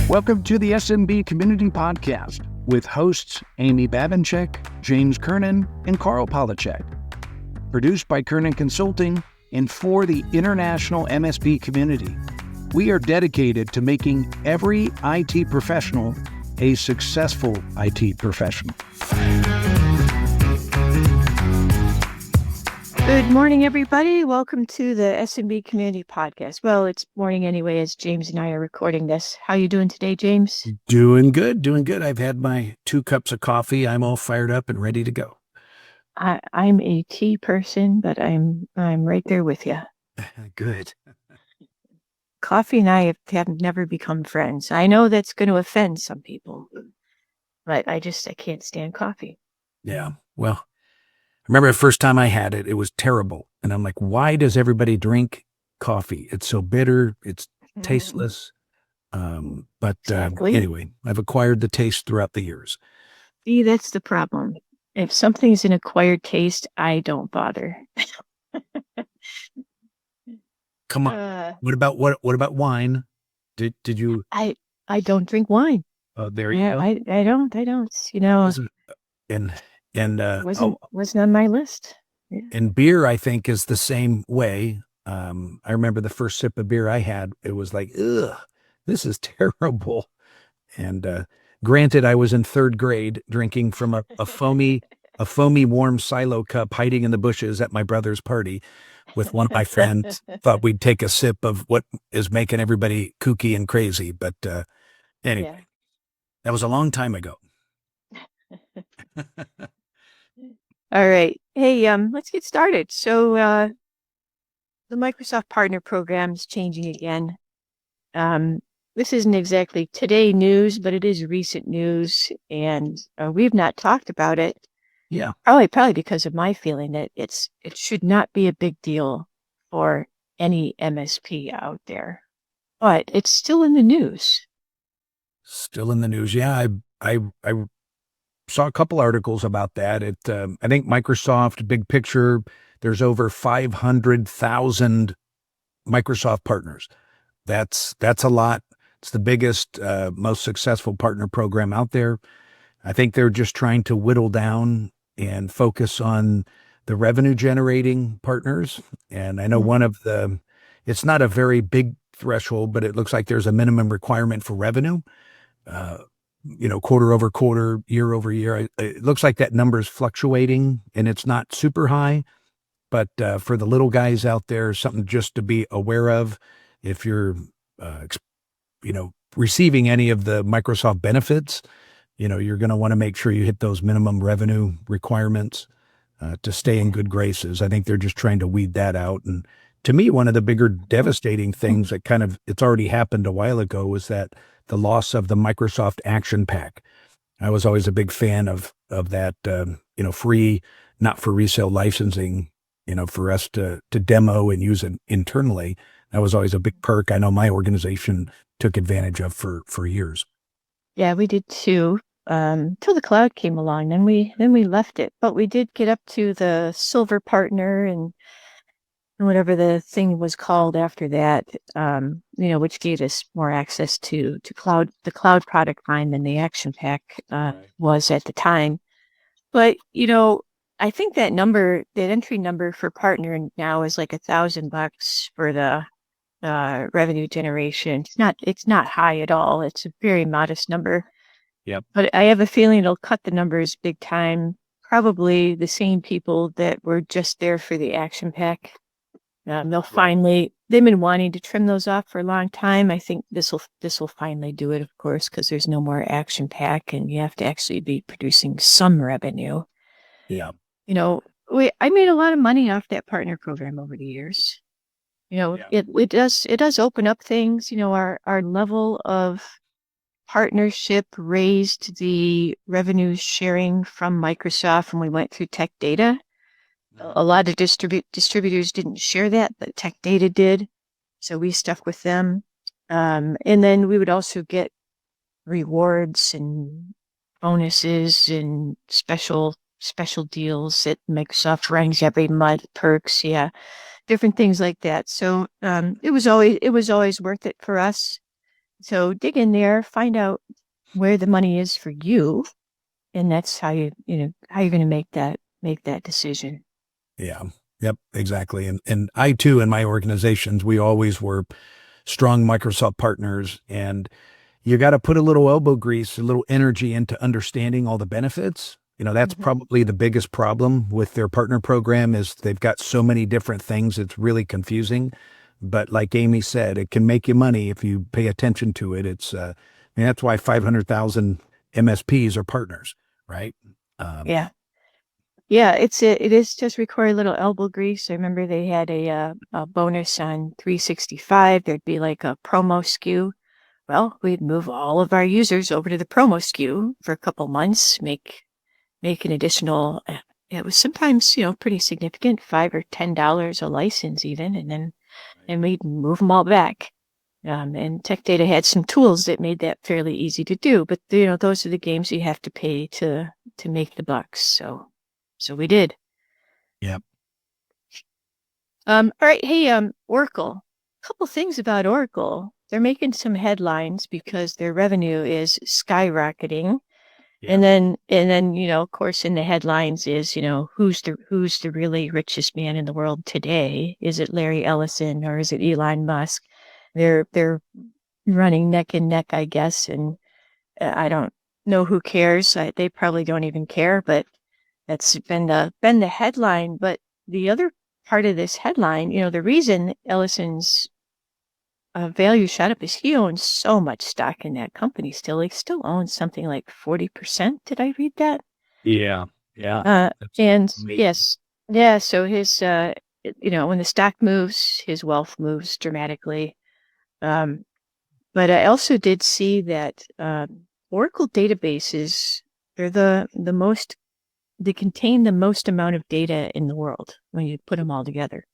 Welcome to the SMB Community Podcast with hosts Amy Babinchek, James Kernan, and Carl Polachek. Produced by Kernan Consulting and for the international MSP community. We are dedicated to making every IT professional a successful IT professional. Good morning, everybody. Welcome to the SMB Community Podcast. Well, it's morning anyway, as James and I are recording this. How you doing today, James? Doing good. I've had my 2 cups of coffee. I'm all fired up and ready to go. I'm a tea person, but I'm right there with you. Good. Coffee and I have never become friends. I know that's going to offend some people, but I can't stand coffee. Yeah. Well, I remember the first time I had it, it was terrible. And I'm like, why does everybody drink coffee? It's so bitter. It's tasteless. Exactly. Anyway, I've acquired the taste throughout the years. See, that's the problem. If something's an acquired taste, I don't bother. Come on. What about wine? Did you? I don't drink wine. Oh, there you go. I don't. You know. Wasn't on my list. Yeah. And beer, I think, is the same way. I remember the first sip of beer I had, it was like, ugh, this is terrible. And granted, I was in 3rd grade drinking from a foamy warm silo cup hiding in the bushes at my brother's party with one of my friends. Thought we'd take a sip of what is making everybody kooky and crazy. But anyway, That was a long time ago. All right. Hey, let's get started. So the Microsoft Partner Program is changing again. This isn't exactly today news, but it is recent news, and we've not talked about it. Yeah. Probably because of my feeling that it should not be a big deal for any MSP out there, but it's still in the news. Still in the news. Yeah. I saw a couple articles about that. I think Microsoft, big picture, there's over 500,000 Microsoft partners. That's a lot. It's the biggest, most successful partner program out there. I think they're just trying to whittle down and focus on the revenue generating partners. And I know it's not a very big threshold, but it looks like there's a minimum requirement for revenue. Quarter over quarter, year over year. It looks like that number is fluctuating and it's not super high, but for the little guys out there, something just to be aware of. If you're, receiving any of the Microsoft benefits, you're going to want to make sure you hit those minimum revenue requirements to stay in good graces. I think they're just trying to weed that out. And to me, one of the bigger devastating things that it's already happened a while ago was that the loss of the Microsoft Action Pack. I was always a big fan of that, free, not for resale licensing, for us to demo and use it internally. That was always a big perk. I know my organization took advantage of for years. Yeah, we did too. Till the cloud came along, then we left it. But we did get up to the silver partner and whatever the thing was called after that, which gave us more access to the cloud product line than the Action Pack was at the time. But, I think that entry number for partner now is like $1,000 for the revenue generation. It's not high at all. It's a very modest number. Yep. But I have a feeling it'll cut the numbers big time. Probably the same people that were just there for the Action Pack. They've been wanting to trim those off for a long time. I think this will finally do it, of course, because there's no more Action Pack and you have to actually be producing some revenue. Yeah. I made a lot of money off that partner program over the years. It does open up things. Our level of partnership raised the revenue sharing from Microsoft when we went through Tech Data. A lot of distributors didn't share that, but Tech Data did. So we stuck with them. And then we would also get rewards and bonuses and special deals that Microsoft runs every month, perks, different things like that. So it was always worth it for us. So dig in there, find out where the money is for you, and that's how how you're going to make that decision. Yeah. Yep. Exactly. And I too, in my organizations, we always were strong Microsoft partners, and you got to put a little elbow grease, a little energy into understanding all the benefits. That's probably the biggest problem with their partner program is they've got so many different things. It's really confusing. But like Amy said, it can make you money if you pay attention to it. That's why 500,000 MSPs are partners, right? Yeah. Yeah, it is just require a little elbow grease. I remember they had a bonus on 365. There'd be like a promo SKU. Well, we'd move all of our users over to the promo SKU for a couple months, make an additional. It was sometimes pretty significant, $5 or $10 a license even, and we'd move them all back. And Tech Data had some tools that made that fairly easy to do. But those are the games you have to pay to make the bucks. So we did. Yep. All right. Hey, Oracle. A couple things about Oracle. They're making some headlines because their revenue is skyrocketing. Yeah. And then, of course, in the headlines is, who's the really richest man in the world today? Is it Larry Ellison or is it Elon Musk? They're running neck and neck, I guess. And I don't know who cares. They probably don't even care, but that's been the headline. But the other part of this headline, the reason Ellison's value shot up is he owns so much stock in that company still. He still owns something like 40%. Did I read that? Yeah. Yeah. And amazing. Yes. Yeah. So his, when the stock moves, his wealth moves dramatically. But I also did see that Oracle databases, they're they contain the most amount of data in the world when you put them all together.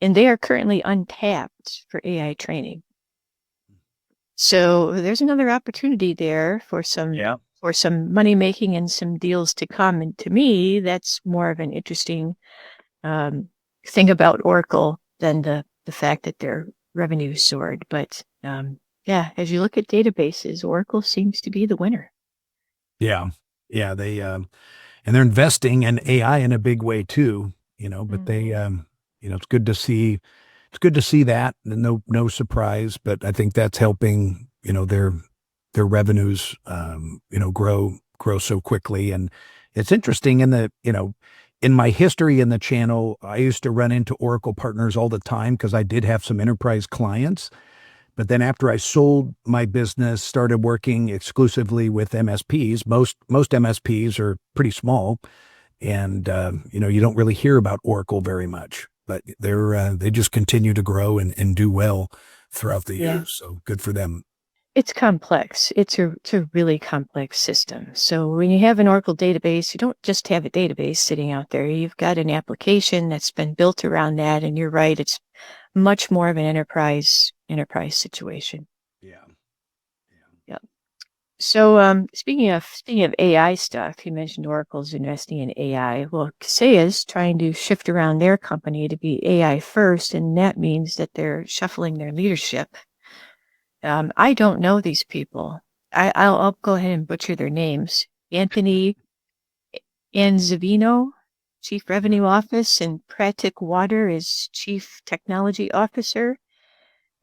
And they are currently untapped for AI training. So there's another opportunity there for some money making and some deals to come. And to me, that's more of an interesting thing about Oracle than the fact that their revenue soared. But as you look at databases, Oracle seems to be the winner. Yeah. Yeah. They and they're investing in AI in a big way too, but they it's good to see. It's good to see that. No surprise, but I think that's helping, their revenues, grow so quickly. And it's interesting in my history in the channel, I used to run into Oracle partners all the time because I did have some enterprise clients. But then after I sold my business, started working exclusively with MSPs. Most MSPs are pretty small, and you don't really hear about Oracle very much. But they just continue to grow and do well throughout the years. So good for them. It's complex. It's a really complex system. So when you have an Oracle database, you don't just have a database sitting out there. You've got an application that's been built around that. And you're right, it's much more of an enterprise situation. Yeah. Yep. So speaking of AI stuff, you mentioned Oracle's investing in AI. Well, Kaseya is trying to shift around their company to be AI first, and that means that they're shuffling their leadership. I don't know these people. I'll go ahead and butcher their names. Anthony Anzavino, Chief Revenue Office, and Pratik Water is Chief Technology Officer.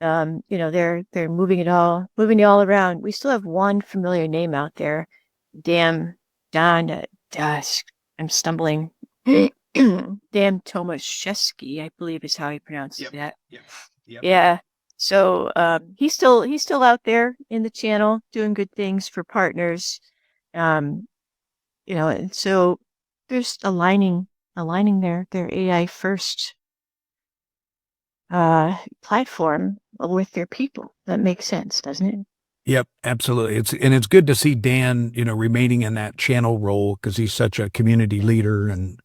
They're moving it all around. We still have one familiar name out there. I'm stumbling. Dan Tomaszewski, I believe is how he pronounces that. Yep. Yeah. So he's still out there in the channel doing good things for partners. And so there's aligning their AI first platform with their people. That makes sense, doesn't it? Yep, absolutely. It's good to see Dan, remaining in that channel role because he's such a community leader, and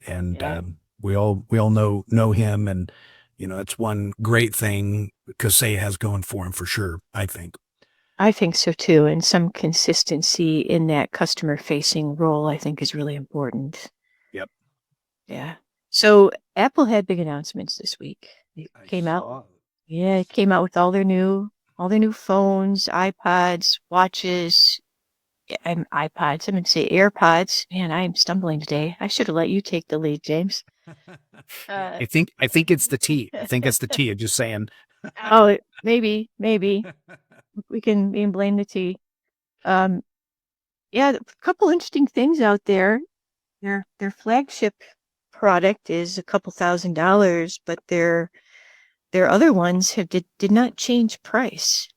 we all know him, and it's one great thing Kaseya has going for him for sure. I think so too, and some consistency in that customer-facing role I think is really important. Yep. Yeah. So Apple had big announcements this week. It came out with all their new all their new phones, iPods, watches, I'm iPods. I'm going to say AirPods. Man, I am stumbling today. I should have let you take the lead, James. I think it's the tea. I think it's the tea. I'm just saying. Oh, maybe we can blame the tea. Yeah, a couple interesting things out there. Their flagship product is a couple $1,000s, but their other ones did not change price.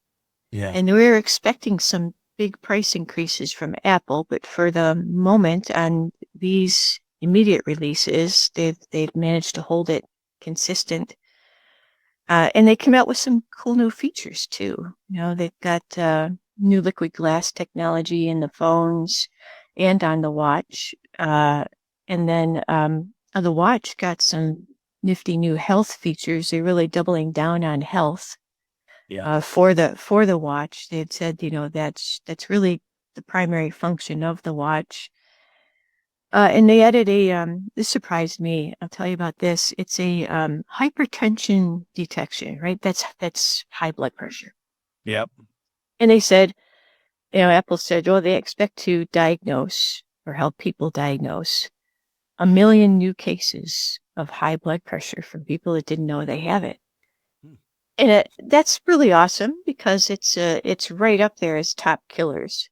Yeah. And we were expecting some big price increases from Apple, but for the moment on these immediate releases, they've managed to hold it consistent. And they came out with some cool new features too. They've got new liquid glass technology in the phones and on the watch. And then the watch got some nifty new health features. They're really doubling down on health. Yeah. For the watch. They had said, that's really the primary function of the watch. And they added this surprised me. I'll tell you about this. It's a hypertension detection, right? That's high blood pressure. Yep. And they said, Apple said, they expect to diagnose or help people diagnose 1 million new cases of high blood pressure from people that didn't know they have it. And that's really awesome because it's right up there as top killers.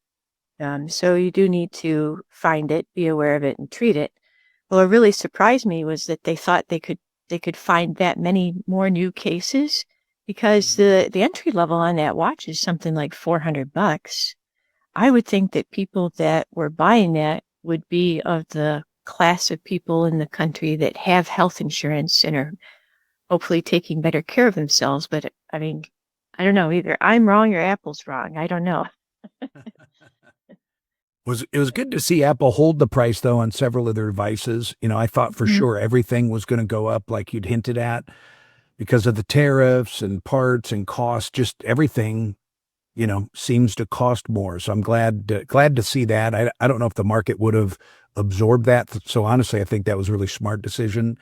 So you do need to find it, be aware of it, and treat it. Well, what really surprised me was that they thought they could find that many more new cases because the entry level on that watch is something like $400. I would think that people that were buying that would be of the class of people in the country that have health insurance and are hopefully taking better care of themselves. But I mean, I don't know, either I'm wrong or Apple's wrong. I don't know. It was good to see Apple hold the price though on several of their devices. I thought for sure everything was going to go up like you'd hinted at because of the tariffs and parts and costs, just everything, seems to cost more. So I'm glad to see that. I don't know if the market would have absorbed that. So honestly, I think that was a really smart decision.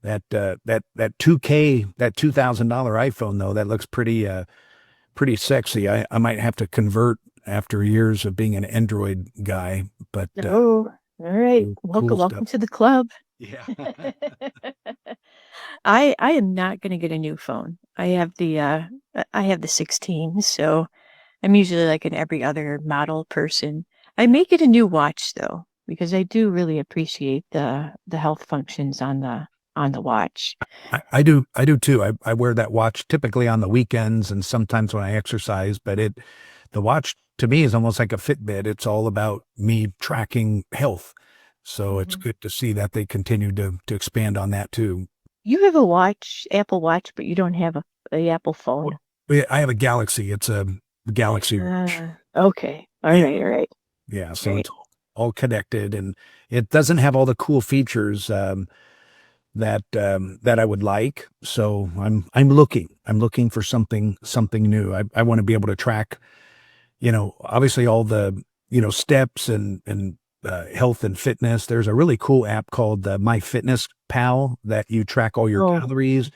That $2,000 iPhone though, that looks pretty sexy. I might have to convert after years of being an Android guy, but all right. cool Welcome to the club. Yeah. I am not going to get a new phone. I have the 16, so I'm usually like an every other model person. I may get a new watch though, because I do really appreciate the health functions on the watch. I do too. I wear that watch typically on the weekends and sometimes when I exercise, but the watch to me is almost like a Fitbit. It's all about me tracking health. So it's good to see that they continue to expand on that too. You have a watch, Apple Watch, but you don't have a Apple phone. I have a Galaxy. It's a Galaxy watch. Okay. All right. Yeah. So it's all connected and it doesn't have all the cool features that I would like. So I'm looking for something new. I want to be able to track, obviously all the, steps and health and fitness. There's a really cool app called MyFitnessPal that you track all your calories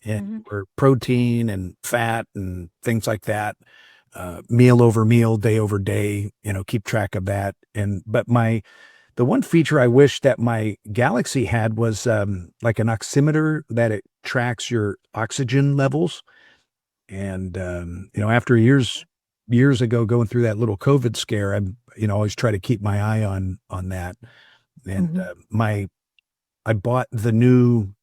and or protein and fat and things like that. Meal over meal, day over day, keep track of that. But the one feature I wish that my Galaxy had was like an oximeter that it tracks your oxygen levels. And, after years ago going through that little COVID scare, I always try to keep my eye on that. And I bought the new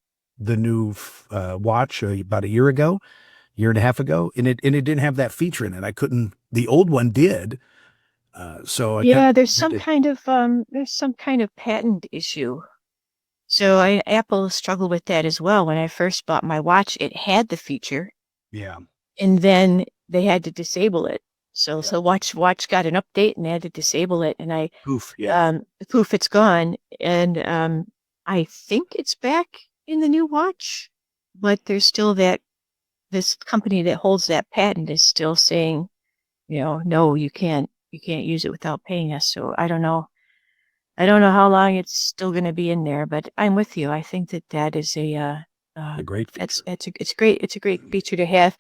watch about a year and a half ago, and it didn't have that feature in it. The old one did. So there's some kind of patent issue. So Apple struggled with that as well. When I first bought my watch, it had the feature. Yeah. And then they had to disable it. So watch got an update and they had to disable it. And poof, yeah. Poof, it's gone. And I think it's back in the new watch, but there's still this company that holds that patent is still saying, no, you can't use it without paying us. So I don't know how long it's still going to be in there, but I'm with you. I think that is a great feature. It's great. It's a great feature to have.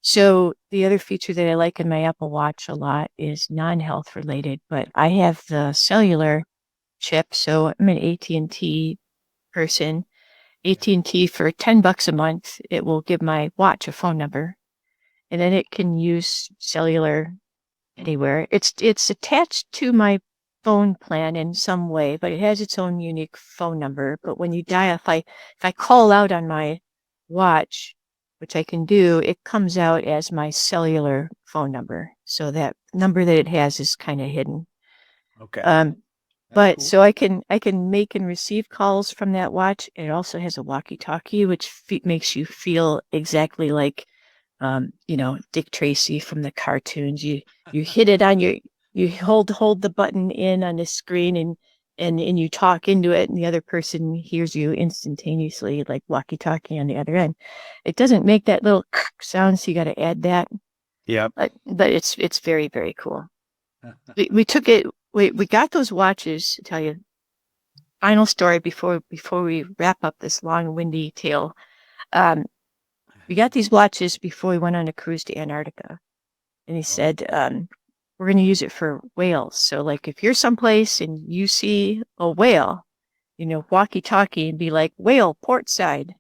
So the other feature that I like in my Apple Watch a lot is non-health related, but I have the cellular chip. So I'm an AT&T person. AT&T for $10 a month, it will give my watch a phone number, and then it can use cellular anywhere. It's attached to my phone plan in some way, but it has its own unique phone number. But when you dial, if I call out on my watch, which I can do, it comes out as my cellular phone number. So that number that it has is kind of hidden. Okay. But cool. so I can make and receive calls from that watch. It also has a walkie-talkie, which makes you feel exactly like, Dick Tracy from the cartoons. You hit it on you hold the button in on the screen and you talk into it, and the other person hears you instantaneously, like walkie-talkie on the other end. It doesn't make that little sound, so you got to add that. Yep. But it's very, very cool. We took it. We got those watches. To tell you, final story before we wrap up this long, windy tale. We got these watches before we went on a cruise to Antarctica, and he said, "We're going to use it for whales. So, like, if you're someplace and you see a whale, walkie-talkie and be like, whale port side,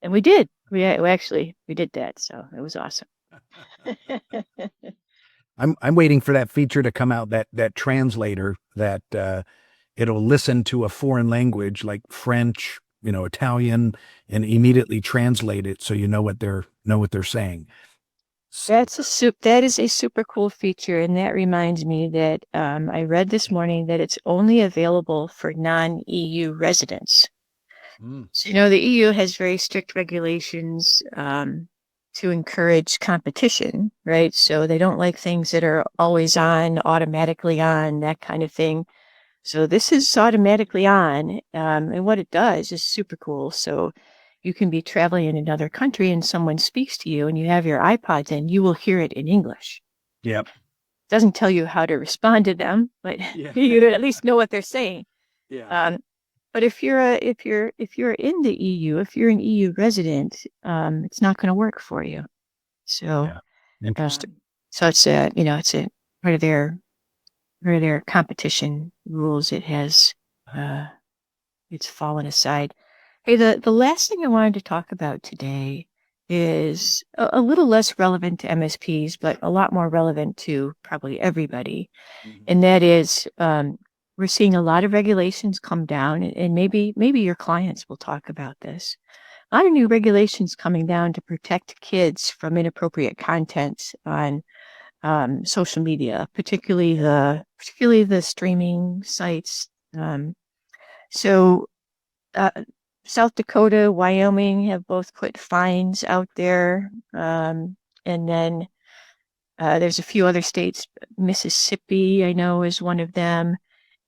And we did. We did that. So it was awesome." I'm waiting for that feature to come out, that translator that it'll listen to a foreign language like French, Italian, and immediately translate it so you know what they're saying. That is a super cool feature, and that reminds me that I read this morning that it's only available for non-EU residents. So the EU has very strict regulations to encourage competition, right? So they don't like things that are always on, automatically on, that kind of thing. So this is automatically on, and what it does is super cool. So you can be traveling in another country and someone speaks to you and you have your iPods in, you will hear it in English. Yep. Doesn't tell you how to respond to them, but you at least know what they're saying. Yeah. But if you're in the EU, if you're an EU resident, it's not going to work for you. So Interesting. So it's a part of their competition rules. It has it's fallen aside. Hey, the last thing I wanted to talk about today is a little less relevant to MSPs, but a lot more relevant to probably everybody. And that is, we're seeing a lot of regulations come down, and maybe your clients will talk about this. A lot of new regulations coming down to protect kids from inappropriate content on social media, particularly the streaming sites. So South Dakota, Wyoming have both put fines out there, and then there's a few other states. Mississippi, I know, is one of them.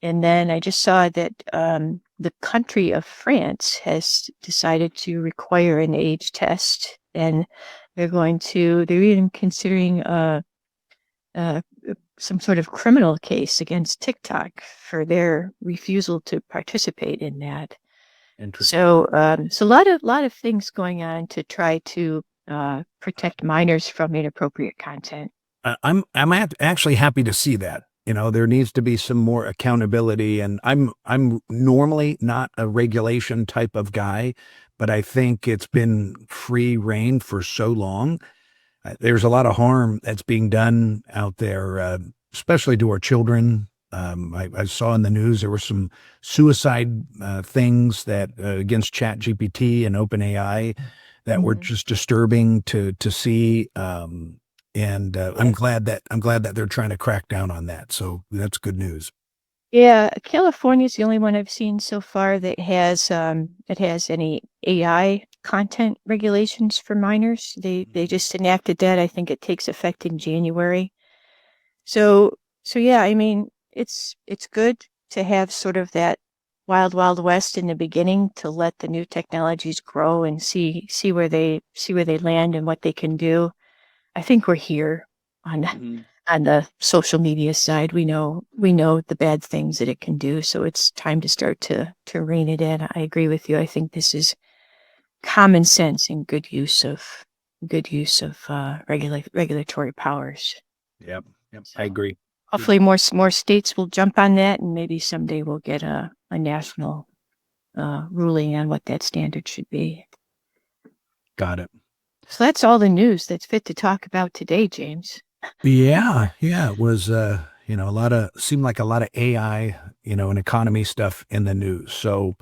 And then I just saw that the country of France has decided to require an age test, and they're even considering some sort of criminal case against TikTok for their refusal to participate in that. Interesting. So, a lot of things going on to try to protect minors from inappropriate content. I'm actually happy to see that. There needs to be some more accountability, and I'm normally not a regulation type of guy, but I think it's been free reign for so long. There's a lot of harm that's being done out there, especially to our children. I saw in the news there were some suicide things that against ChatGPT and OpenAI that were just disturbing to see. And I'm glad that they're trying to crack down on that. So that's good news. Yeah, California is the only one I've seen so far that has any AI content regulations for minors. They just enacted that. I think it takes effect in January. So yeah, I mean, it's good to have sort of that wild west in the beginning to let the new technologies grow and see where they land and what they can do. I think we're here on the social media side. We know the bad things that it can do, so it's time to start to rein it in. I agree with you. I think this is common sense and good use of good use of regulatory powers. Yep. I agree. Hopefully more states will jump on that, and maybe someday we'll get a national ruling on what that standard should be. Got it. So that's all the news that's fit to talk about today, James. Yeah. It was, seemed like a lot of AI, and economy stuff in the news. So,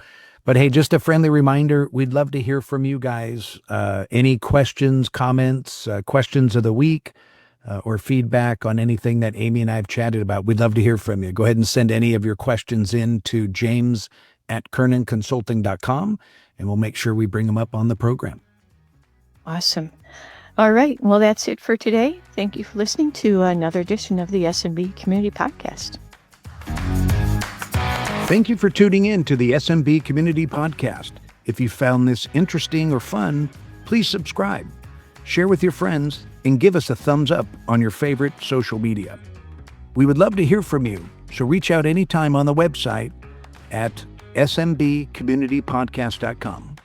but hey, just a friendly reminder, we'd love to hear from you guys. Any questions, comments, questions of the week, or feedback on anything that Amy and I have chatted about. We'd love to hear from you. Go ahead and send any of your questions in to james@kernonconsulting.com, and we'll make sure we bring them up on the program. Awesome. All right. Well, that's it for today. Thank you for listening to another edition of the SMB Community Podcast. Thank you for tuning in to the SMB Community Podcast. If you found this interesting or fun, please subscribe, share with your friends, and give us a thumbs up on your favorite social media. We would love to hear from you, so reach out anytime on the website at smbcommunitypodcast.com.